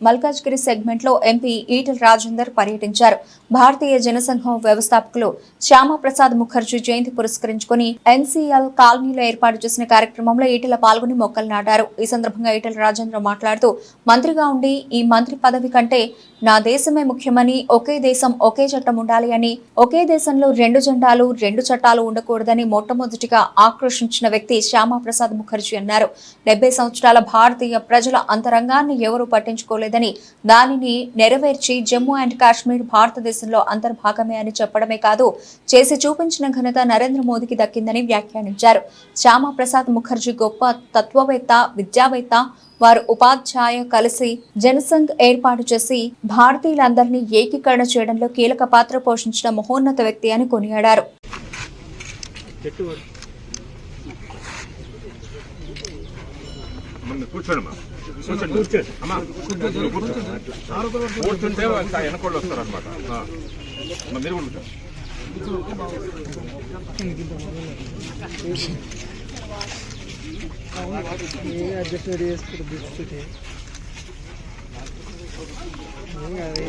Malkajgiri segment లో MP Etela Rajender పర్యటించారు. భారతీయ జనసంఘం వ్యవస్థాపకులు శ్యామప్రసాద్ ముఖర్జీ జయంతి పురస్కరించుకుని ఎన్సీఎల్ కాలనీలో ఏర్పాటు చేసిన కార్యక్రమంలో ఈటెల పాల్గొని మొక్కలు నాటారు. ఈ సందర్భంగా ఈటెల రాజేందర్ మాట్లాడుతూ, మంత్రిగా ఉండి ఈ మంత్రి పదవి కంటే నా దేశమే ముఖ్యమని, ఒకే దేశం ఒకే చట్టం ఉండాలి అని, ఒకే దేశంలో రెండు జెండాలు రెండు చట్టాలు ఉండకూడదని మొట్టమొదటిగా ఆక్రోశించిన వ్యక్తి శ్యామప్రసాద్ ముఖర్జీ అన్నారు. 70 సంవత్సరాల భారతీయ ప్రజల అంతరంగాన్ని ఎవరూ పట్టించుకోలేదని, దానిని నెరవేర్చి జమ్మూ అండ్ కాశ్మీర్ భారతదేశంలో అంతర్భాగమే అని చెప్పడమే కాదు, చేసి చూపించిన ఘనత నరేంద్ర మోదీకి దక్కిందని వ్యాఖ్యానించారు. శ్యామప్రసాద్ ముఖర్జీ గొప్ప తత్వవేత్త, విద్యావేత్త. వారు ఉపాధ్యాయ కలిసి జనసంఘ్ ఏర్పాటు చేసి భారతీయులందరినీ ఏకీకరణ చేయడంలో కీలక పాత్ర పోషించిన మహోన్నత వ్యక్తి అని కొనియాడారు. అడ్జస్ట్ చేసుకుంటూ బిస్కెట్ ఏం కాదు